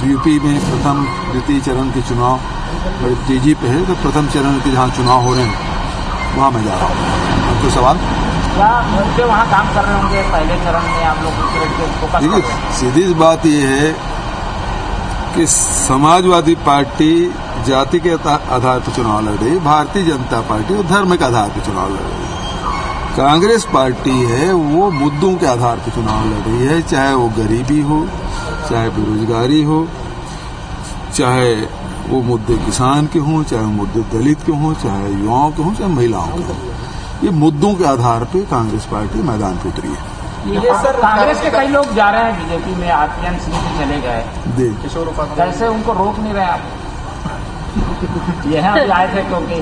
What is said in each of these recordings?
UP में प्रथम द्वितीय चरण के चुनाव बड़ी तेजी पे है, तो प्रथम चरण के जहाँ चुनाव हो रहे हैं वहाँ मैं जा रहा हूँ। आपको सवाल क्या उनके वहाँ काम कर रहे होंगे पहले चरण में आप लोग फोकस कर रहे हैं? सीधी बात यह है कि समाजवादी पार्टी जाति के आधार पर चुनाव लड़ रही है, भारतीय जनता पार्टी और धर्म के आधार पर चुनाव लड़ रही है। कांग्रेस पार्टी है वो मुद्दों के आधार पर चुनाव लड़ रही है, चाहे वो गरीबी हो, चाहे बेरोजगारी हो, चाहे वो मुद्दे किसान के हों, चाहे वो मुद्दे दलित के हों, चाहे युवाओं के हों, चाहे महिलाओं के हों। ये मुद्दों के आधार पर कांग्रेस पार्टी मैदान पे उतरी है। ये सर कांग्रेस के कई लोग जा रहे हैं बीजेपी में, आरपीएन सिंह भी चले गए, कैसे उनको रोक नहीं रहे आप? ये है अभी आए थे क्योंकि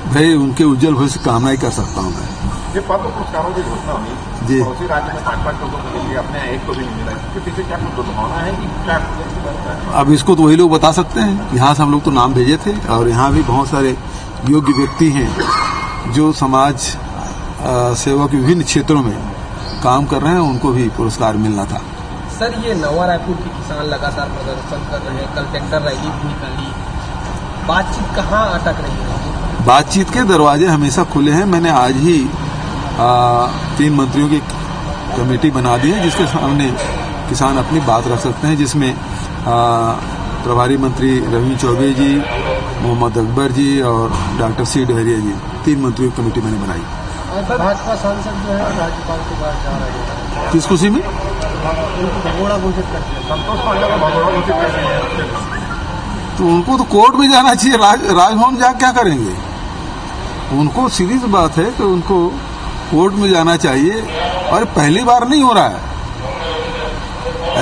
भाई उनके उज्जवल भविष्य की कामना ही कर सकता हूँ मैं। ये पद्म पुरस्कारों की घोषणा हुई जी, उसी राज्य में 5-5 लोगों के लिए अपने एक को भी नहीं मिला, इसके पीछे क्या कुछ दुर्भावना है कि क्या? अब इसको तो वही लोग बता सकते हैं। यहाँ से हम लोग तो नाम भेजे थे और यहाँ भी बहुत सारे योग्य व्यक्ति हैं जो समाज सेवा के विभिन्न क्षेत्रों में काम कर रहे हैं, उनको भी पुरस्कार मिलना था। सर ये नवा रायपुर के किसान लगातार प्रदर्शन कर रहे हैं, कल ट्रैक्टर रैली भी निकाली, बातचीत कहाँ अटक रही है? बातचीत के दरवाजे हमेशा खुले हैं। मैंने आज ही 3 मंत्रियों की कमेटी बना दी है जिसके सामने किसान अपनी बात रख सकते हैं, जिसमें प्रभारी मंत्री रविंद्र चौबे जी, मोहम्मद अकबर जी और डॉक्टर सी डहरिया जी, 3 मंत्रियों की कमेटी मैंने बनाई। भाजपा सांसद जो है राज्यपाल के पास जा रहे हैं, किस खुशी में? भगोड़ा घोषित करते हैं, संतोष पांडे को भगोड़ा घोषित कर दिया है। तो उनको तो कोर्ट में जाना चाहिए, राजभवन जा क्या करेंगे? उनको सीधी सी बात है कि उनको कोर्ट में जाना चाहिए, और पहली बार नहीं हो रहा है।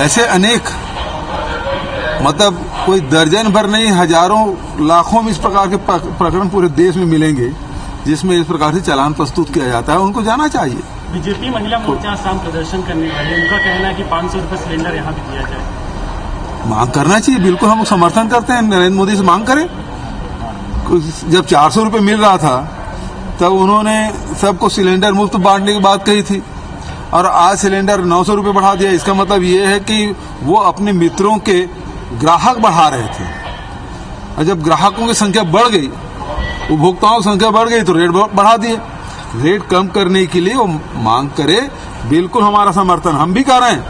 ऐसे अनेक, मतलब कोई दर्जन भर नहीं, हजारों लाखों में इस प्रकार के प्रकरण पूरे देश में मिलेंगे जिसमें इस प्रकार से चालान प्रस्तुत किया जाता है। उनको जाना चाहिए। बीजेपी महिला मोर्चा शाम प्रदर्शन करने वाली, उनका कहना है कि 500 रुपये सिलेंडर यहाँ भी दिया जाए। मांग करना चाहिए, बिल्कुल हम समर्थन करते हैं। नरेंद्र मोदी से मांग करें। जब 400 रुपये मिल रहा था तब उन्होंने सबको सिलेंडर मुफ्त बांटने की बात कही थी, और आज सिलेंडर 900 रुपये बढ़ा दिया। इसका मतलब ये है कि वो अपने मित्रों के ग्राहक बढ़ा रहे थे, और जब ग्राहकों की संख्या बढ़ गई, उपभोक्ताओं की संख्या बढ़ गई, तो रेट बढ़ा दिए। रेट कम करने के लिए वो मांग करे, बिल्कुल हमारा समर्थन हम भी कर रहे हैं।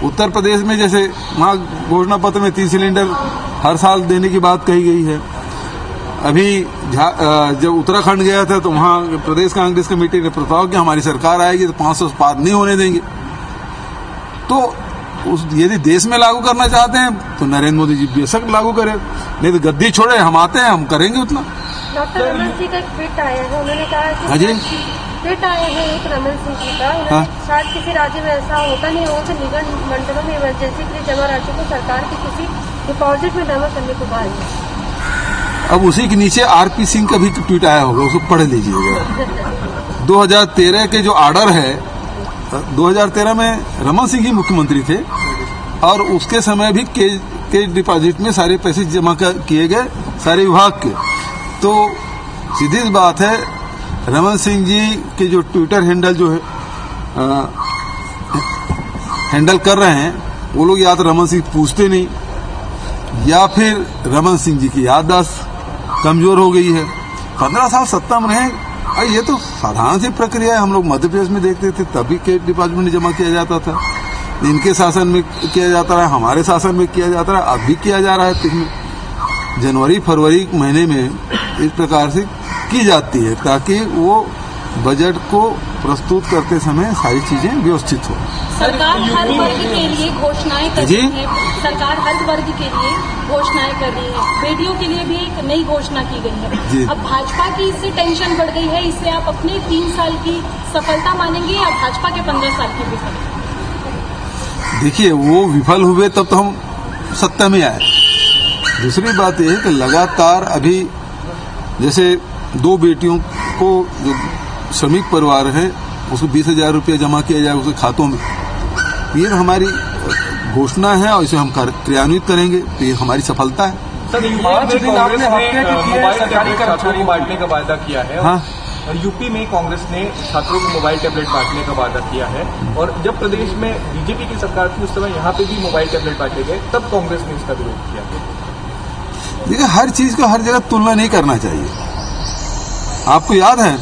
उत्तर प्रदेश में जैसे वहाँ घोषणा पत्र में 3 सिलेंडर हर साल देने की बात कही गई है। अभी जब उत्तराखंड गया था तो वहाँ प्रदेश कांग्रेस कमेटी ने प्रस्ताव किया हमारी सरकार आएगी तो 500 से पार नहीं होने देंगे। तो यदि देश में लागू करना चाहते हैं तो नरेंद्र मोदी जी बेशक लागू करें, नहीं तो गद्दी छोड़े, हम आते हैं, हम करेंगे उतना। डॉक्टर रमन सिंह का एक ट्वीट आया है, उन्होंने कहा हाँ जी, ट्वीट आया है एक रमन सिंह जी का, शायद किसी राज्य में ऐसा होता नहीं होगा कि निगम मंडलों में इमरजेंसी के लिए जमा राशि को सरकार के किसी डिपॉजिट में जमा करने को कहा है। अब उसी के नीचे आरपी सिंह का भी ट्वीट आया होगा, उसको पढ़ लीजिएगा। 2013 के जो ऑर्डर है, 2013 में रमन सिंह ही मुख्यमंत्री थे और उसके समय भी के डिपॉजिट में सारे पैसे जमा किए गए सारे विभाग के। तो सीधी बात है, रमन सिंह जी के जो ट्विटर हैंडल जो है हैंडल कर रहे हैं, वो लोग या तो रमन सिंह पूछते नहीं, या फिर रमन सिंह जी की याददाश्त कमजोर हो गई है। 15 साल सत्ता में रहे, और ये तो साधारण सी प्रक्रिया है। हम लोग मध्य प्रदेश में देखते थे, तभी के डिपॉजिट में जमा किया जाता था, इनके शासन में किया जाता रहा, हमारे शासन में किया जाता रहा, अब भी किया जा रहा है। जनवरी फरवरी महीने में इस प्रकार से की जाती है ताकि वो बजट को प्रस्तुत करते समय सारी चीजें व्यवस्थित हो। सरकार हर वर्ग के लिए घोषणाएं कर रही है, सरकार हर वर्ग के लिए घोषणाएं कर रही है। बेटियों के लिए भी एक नई घोषणा की गई है। अब भाजपा की इससे टेंशन बढ़ गई है, इससे आप अपने 3 साल की सफलता मानेंगे या भाजपा के 15 साल की विफलता? देखिए, वो विफल हुए तब तो हम सत्ता में आए। दूसरी बात यह है कि लगातार अभी जैसे 2 बेटियों को जो श्रमिक परिवार है उसको 20,000 रुपये जमा किया जाए उसके खातों में, ये हमारी घोषणा है और इसे हम क्रियान्वित करेंगे, तो ये हमारी सफलता है। सर, कांग्रेस ने मोबाइल सरकारी कर्मचारी बांटने का वायदा किया है। हाँ, यूपी में कांग्रेस ने छात्रों को मोबाइल टैबलेट बांटने का वादा किया है, और जब प्रदेश में बीजेपी की सरकार थी उस समय यहाँ पे भी मोबाइल टैबलेट बांटे गए, तब कांग्रेस ने इसका विरोध किया। देखिए, हर चीज को हर जगह तुलना नहीं करना चाहिए। आपको याद है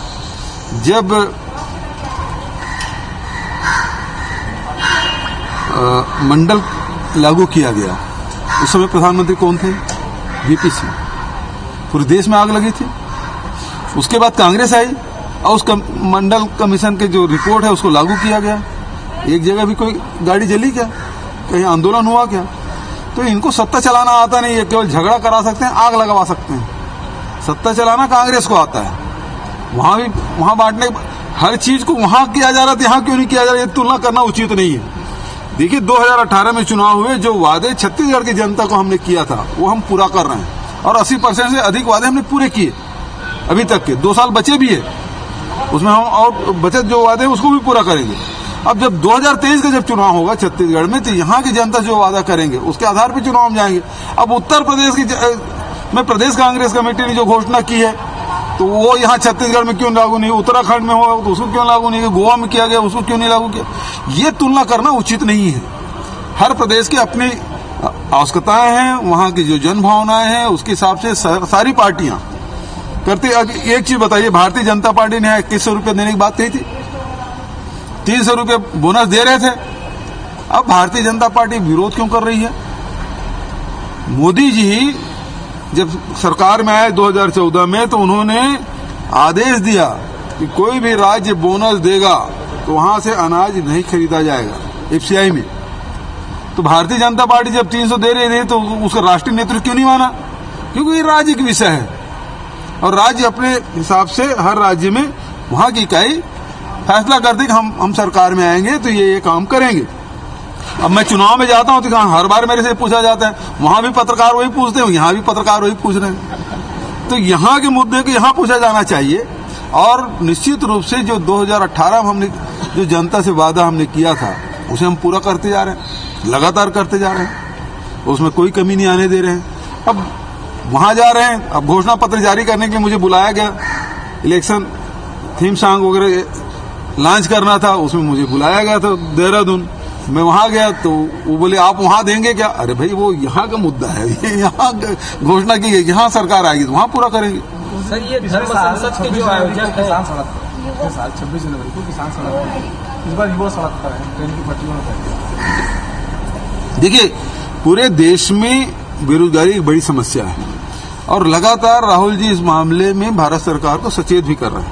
जब मंडल लागू किया गया, उस समय प्रधानमंत्री कौन थे? वीपी सिंह। पूरे देश में आग लगी थी। उसके बाद कांग्रेस आई और उस मंडल कमीशन के जो रिपोर्ट है उसको लागू किया गया। एक जगह भी कोई गाड़ी जली क्या? कहीं आंदोलन हुआ क्या? तो इनको सत्ता चलाना आता नहीं है, केवल झगड़ा करा सकते हैं, आग लगवा सकते हैं। सत्ता चलाना कांग्रेस को आता है। वहां बांटने, हर चीज को वहां किया जा रहा था, यहाँ क्यों नहीं किया जा रहा? ये तुलना करना उचित नहीं है। देखिए, 2018 में चुनाव हुए, जो वादे छत्तीसगढ़ की जनता को हमने किया था वो हम पूरा कर रहे हैं, और 80% से अधिक वादे हमने पूरे किए अभी तक के। 2 साल बचे भी है, उसमें हम और बचत जो वादे हैं उसको भी पूरा करेंगे। अब जब 2023 का जब चुनाव होगा छत्तीसगढ़ में, तो यहाँ की जनता जो वादा करेंगे उसके आधार पर चुनाव में जाएंगे। अब उत्तर प्रदेश में प्रदेश कांग्रेस कमेटी ने जो घोषणा की है, तो वो यहाँ छत्तीसगढ़ में क्यों लागू नहीं? उत्तराखंड में हुआ तो उसको क्यों लागू नहीं? गोवा में किया गया उसको क्यों नहीं लागू किया? ये तुलना करना उचित नहीं है। हर प्रदेश की अपनी आवश्यकताएं हैं, वहाँ की जो जन भावनाएं हैं, उसके हिसाब से सारी पार्टियां करती। एक चीज बताइए, भारतीय जनता पार्टी ने 2100 रुपये देने की बात कही थी, 300 रुपये बोनस दे रहे थे। अब भारतीय जनता पार्टी विरोध क्यों कर रही है? मोदी जी जब सरकार में आए 2014 में, तो उन्होंने आदेश दिया कि कोई भी राज्य बोनस देगा तो वहां से अनाज नहीं खरीदा जाएगा एफसीआई में। तो भारतीय जनता पार्टी जब 300 दे रही थी तो उसका राष्ट्रीय नेतृत्व क्यों नहीं माना? क्योंकि ये राज्य का विषय है, और राज्य अपने हिसाब से हर राज्य में वहां की इकाई फैसला करती कि हम सरकार में आएंगे तो ये काम करेंगे। अब मैं चुनाव में जाता हूं तो हर बार मेरे से पूछा जाता है, वहां भी पत्रकार वही पूछते हैं, यहाँ भी पत्रकार वही पूछ रहे हैं। तो यहाँ के मुद्दे को यहाँ पूछा जाना चाहिए, और निश्चित रूप से जो 2018 में हमने जो जनता से वादा हमने किया था उसे हम पूरा करते जा रहे हैं, लगातार करते जा रहे हैं, उसमें कोई कमी नहीं आने दे रहे हैं। अब वहां जा रहे हैं, अब घोषणा पत्र जारी करने के लिए मुझे बुलाया गया, इलेक्शन थीम सॉन्ग वगैरह लॉन्च करना था, उसमें मुझे बुलाया गया था देहरादून। मैं वहां गया तो वो बोले आप वहां देंगे क्या? अरे भाई, वो यहाँ का मुद्दा है, यहाँ घोषणा की गई, यहाँ सरकार आएगी तो वहां पूरा करेंगे। सर, ये धर्म संसद के जो आयोजक है, किसान सड़क 26 जनवरी को किसान सड़क, इस बार युवा सड़क पर है, ट्रेन की पटरियों पर। देखिए, पूरे देश में बेरोजगारी एक बड़ी समस्या है, और लगातार राहुल जी इस मामले में भारत सरकार को सचेत भी कर रहे हैं।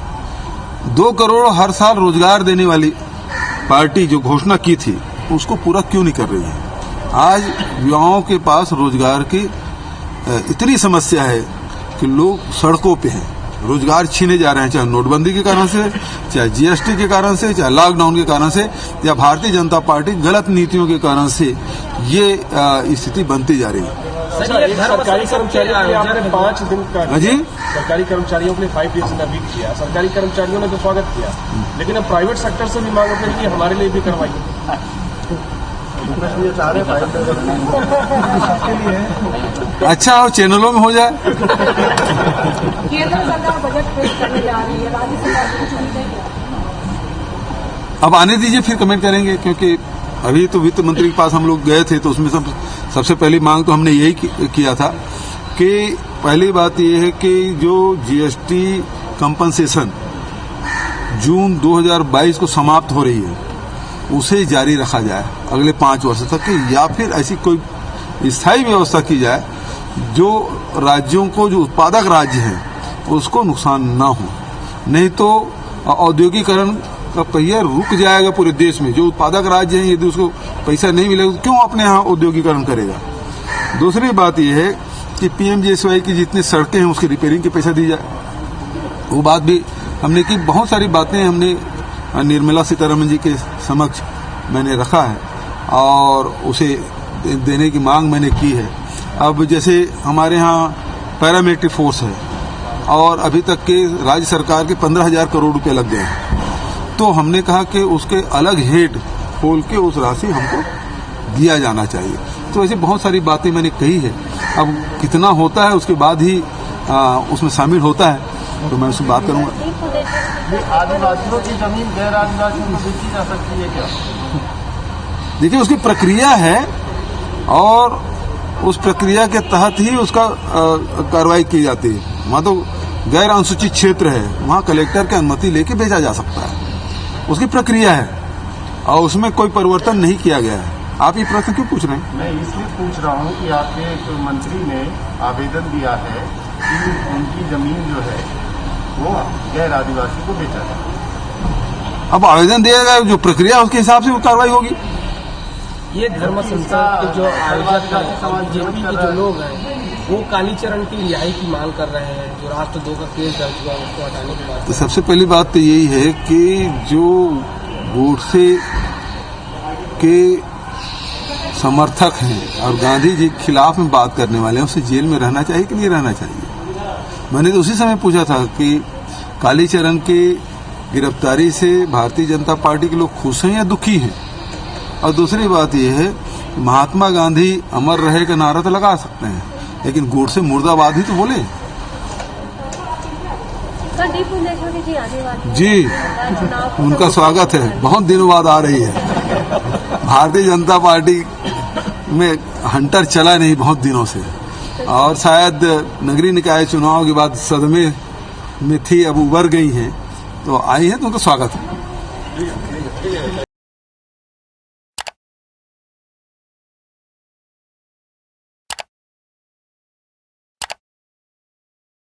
2 करोड़ हर साल रोजगार देने वाली पार्टी जो घोषणा की थी उसको पूरा क्यों नहीं कर रही है? आज युवाओं के पास रोजगार की इतनी समस्या है कि लोग सड़कों पे हैं, रोजगार छीने जा रहे हैं, चाहे नोटबंदी के कारण से, चाहे जीएसटी के कारण से, चाहे लॉकडाउन के कारण से, या भारतीय जनता पार्टी गलत नीतियों के कारण से ये स्थिति बनती जा रही है। सरकारी कर्मचारियों के आपने 5 दिन का जी सरकारी कर्मचारियों के लिए 5 डेज का वीक किया, सरकारी कर्मचारियों ने तो स्वागत किया, लेकिन अब प्राइवेट सेक्टर से भी मांग उठ कि हमारे लिए भी करवाइए। अच्छा हो, चैनलों में हो जाए। केंद्र सरकार बजट पेश करने जा रही है, राज्य सरकार अब आने दीजिए, फिर कमेंट करेंगे, क्योंकि अभी तो वित्त मंत्री के पास हम लोग गए थे तो उसमें सबसे पहली मांग तो हमने यही किया था कि पहली बात यह है कि जो जीएसटी कंपनसेशन जून 2022 को समाप्त हो रही है उसे जारी रखा जाए अगले 5 वर्ष तक, या फिर ऐसी कोई स्थायी व्यवस्था की जाए जो राज्यों को, जो उत्पादक राज्य हैं उसको नुकसान ना हो। नहीं तो औद्योगिकरण का पहिया रुक जाएगा पूरे देश में। जो उत्पादक राज्य हैं यदि उसको पैसा नहीं मिलेगा तो क्यों अपने यहाँ औद्योगिकरण करेगा? दूसरी बात यह है कि पीएमजीएसवाई की जितनी सड़कें हैं उसकी रिपेयरिंग के पैसा दी जाए, वो बात भी हमने की। बहुत सारी बातें हमने निर्मला सीतारमण जी के समक्ष मैंने रखा है और उसे देने की मांग मैंने की है। अब जैसे हमारे यहाँ पैरामिलिट्री फोर्स है और अभी तक के राज्य सरकार के 15,000 करोड़ रुपए लग गए हैं, तो हमने कहा कि उसके अलग हेड खोल के उस राशि हमको दिया जाना चाहिए। तो ऐसी बहुत सारी बातें मैंने कही है। अब कितना होता है उसके बाद ही उसमें शामिल होता है, तो मैं उससे बात करूंगा। आदिवासियों की जमीन गैर आदिवासियों को बेची जा सकती है क्या? देखिए, उसकी प्रक्रिया है और उस प्रक्रिया के तहत ही उसका कार्रवाई की जाती है। वहाँ तो गैर अनुसूचित क्षेत्र है, वहाँ कलेक्टर की अनुमति लेके भेजा जा सकता है, उसकी प्रक्रिया है और उसमें कोई परिवर्तन नहीं किया गया है। आप ये प्रश्न क्यों पूछ रहे हैं? मैं इसलिए पूछ रहा हूँ कि आपके एक मंत्री ने आवेदन दिया है कि उनकी जमीन जो है वो गैर आदिवासी को बेचा जाए। अब आवेदन दिया गया, जो प्रक्रिया उसके हिसाब से वो कार्रवाई होगी। ये धर्म संसद के जो आयोजक हैं, बीजेपी के जो लोग हैं, वो कालीचरण की रिहाई की मांग कर रहे हैं। जो राष्ट्र 2 का केस दर्ज हुआ उसको हटाने के बाद तो सबसे पहली बात तो यही है कि जो गोडसे के समर्थक हैं और गांधी जी के खिलाफ में बात करने वाले हैं, उसे जेल में रहना चाहिए कि नहीं रहना चाहिए? मैंने तो उसी समय पूछा था कि कालीचरण की गिरफ्तारी से भारतीय जनता पार्टी के लोग खुश हैं या दुखी हैं? और दूसरी बात यह है कि महात्मा गांधी अमर रहे का नारा तो लगा सकते हैं, लेकिन गोडसे मुर्दाबाद ही तो बोले। जी आने वाली जी, उनका स्वागत है, बहुत दिनों बाद आ रही है। भारतीय जनता पार्टी में हंटर चला नहीं बहुत दिनों से, और शायद नगरीय निकाय चुनाव के बाद सदमे में थी, अब उबर गई हैं, तो आई है तो उनका स्वागत है।